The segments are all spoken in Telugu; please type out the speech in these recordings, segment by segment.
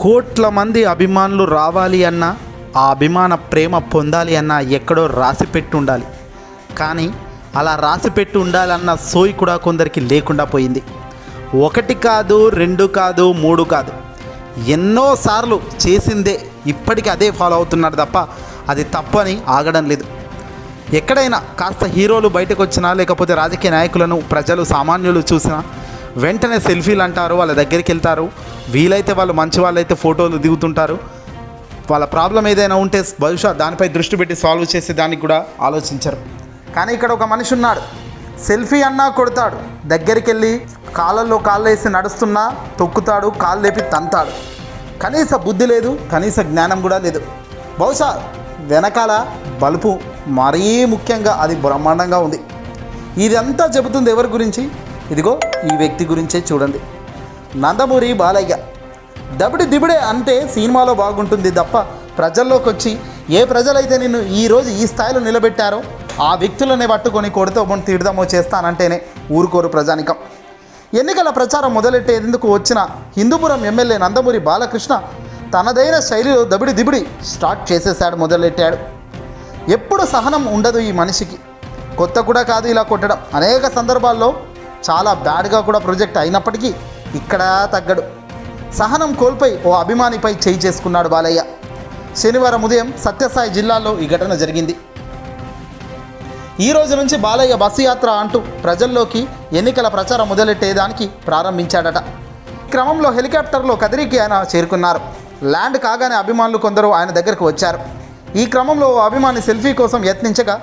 కోట్ల మంది అభిమానులు రావాలి అన్నా, ఆ అభిమాన ప్రేమ పొందాలి అన్నా ఎక్కడో రాసిపెట్టి ఉండాలి. కానీ అలా రాసిపెట్టి ఉండాలన్న సోయి కూడా కొందరికి లేకుండా పోయింది. ఒకటి కాదు, రెండు కాదు, మూడు కాదు, ఎన్నోసార్లు చేసిందే ఇప్పటికీ అదే ఫాలో అవుతున్నాడు తప్ప అది తప్పని ఆగడం లేదు. ఎక్కడైనా కాస్త హీరోలు బయటకు వచ్చినా, లేకపోతే రాజకీయ నాయకులను ప్రజలు సామాన్యులు చూసినా వెంటనే సెల్ఫీలు అంటారు, వాళ్ళ దగ్గరికి వెళ్తారు. వీలైతే వాళ్ళు మంచి వాళ్ళైతే ఫోటోలు దిగుతుంటారు. వాళ్ళ ప్రాబ్లం ఏదైనా ఉంటే బహుశా దానిపై దృష్టి పెట్టి సాల్వ్ చేసే దానికి కూడా ఆలోచించరు. కానీ ఇక్కడ ఒక మనిషి ఉన్నాడు, సెల్ఫీ అన్నా కొడతాడు, దగ్గరికి వెళ్ళి కాళ్ళల్లో కాళ్ళు వేసి నడుస్తున్నా తొక్కుతాడు, కాళ్ళు లేపి తంతాడు. కనీస బుద్ధి లేదు, కనీస జ్ఞానం కూడా లేదు. బహుశా వెనకాల బలుపు మరీ ముఖ్యంగా అది బ్రహ్మాండంగా ఉంది. ఇదంతా చెబుతుంది ఎవరి గురించి? ఇదిగో ఈ వ్యక్తి గురించే చూడండి. నందమూరి బాలయ్య. దబిడి దిబిడే అంటే సినిమాలో బాగుంటుంది తప్ప ప్రజల్లోకి వచ్చి ఏ ప్రజలైతే నిన్ను ఈరోజు ఈ స్థాయిలో నిలబెట్టారో ఆ వ్యక్తులనే పట్టుకొని కొడితో బొండి తీడదామో చేస్తానంటేనే ఊరుకోరు ప్రజానికం. ఎన్నికల ప్రచారం మొదలెట్టేందుకు వచ్చిన హిందూపురం ఎమ్మెల్యే నందమూరి బాలకృష్ణ తనదైన శైలిలో దబిడి దిబిడి స్టార్ట్ చేసేసాడు, మొదలెట్టాడు. ఎప్పుడు సహనం ఉండదు ఈ మనిషికి. కొత్త కూడా కాదు ఇలా కొట్టడం. అనేక సందర్భాల్లో చాలా బ్యాడ్గా కూడా ప్రొజెక్ట్ అయినప్పటికీ ఇక్కడ తగ్గడు. సహనం కోల్పోయి ఓ అభిమానిపై చేయి చేసుకున్నాడు బాలయ్య. శనివారం ఉదయం సత్యసాయి జిల్లాలో ఈ ఘటన జరిగింది. ఈ రోజు నుంచి బాలయ్య బస్సు యాత్ర అంటూ ప్రజల్లోకి ఎన్నికల ప్రచారం మొదలెట్టేదానికి ప్రారంభించాడట. ఈ క్రమంలో హెలికాప్టర్లో కదిరికి ఆయన చేరుకున్నారు. ల్యాండ్ కాగానే అభిమానులు కొందరు ఆయన దగ్గరకు వచ్చారు. ఈ క్రమంలో ఓ అభిమాని సెల్ఫీ కోసం యత్నించగా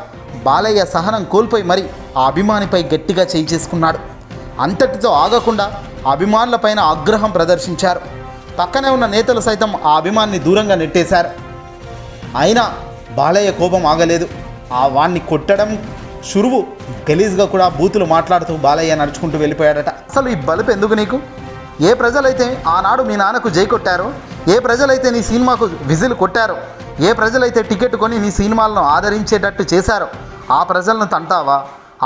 బాలయ్య సహనం కోల్పోయి మరి ఆ అభిమానిపై గట్టిగా చేయి చేసుకున్నాడు. అంతటితో ఆగకుండా అభిమానులపైన ఆగ్రహం ప్రదర్శించారు. పక్కనే ఉన్న నేతలు సైతం ఆ అభిమానిని దూరంగా నెట్టేశారు. అయినా బాలయ్య కోపం ఆగలేదు. ఆ వాణ్ణి కొట్టడం షురువు గలీజ్గా కూడా బూతులు మాట్లాడుతూ బాలయ్య నడుచుకుంటూ వెళ్ళిపోయాడట. అసలు ఈ బలుపు ఎందుకు నీకు? ఏ ప్రజలైతే ఆనాడు మీ నాన్నకు జై కొట్టారో, ఏ ప్రజలైతే నీ సినిమాకు విజిల్ కొట్టారో, ఏ ప్రజలైతే టికెట్ కొని నీ సినిమాలను ఆదరించేటట్టు చేశారో ఆ ప్రజలను తంటావా?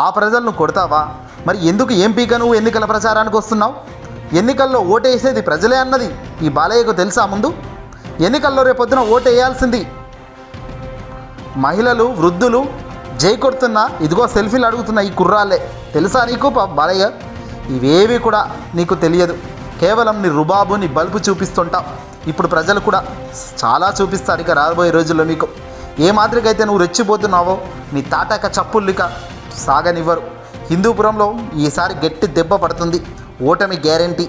ఆ ప్రజలను కొడతావా? మరి ఎందుకు ఎంపీగా నువ్వు ఎన్నికల ప్రచారానికి వస్తున్నావు? ఎన్నికల్లో ఓటేసేది ప్రజలే అన్నది ఈ బాలయ్యకు తెలుసా? ముందు ఎన్నికల్లో రేపొద్దున ఓటు వేయాల్సింది మహిళలు, వృద్ధులు, జై కొడుతున్నా ఇదిగో సెల్ఫీలు అడుగుతున్న ఈ కుర్రాళ్ళే. తెలుసా నీకు బాలయ్య? ఇవేవి కూడా నీకు తెలియదు. కేవలం నీ రుబాబు, నీ బల్బు చూపిస్తుంటావు. ఇప్పుడు ప్రజలు కూడా చాలా చూపిస్తారు ఇక రాబోయే రోజుల్లో నీకు. ఏ మాదిరికైతే నువ్వు రెచ్చిపోతున్నావో నీ తాటాక చప్పుల్లిక సాగనివ్వరు. హిందూపురంలో ఈసారి గట్టి దెబ్బ పడుతుంది. ఓటమి గ్యారెంటీ.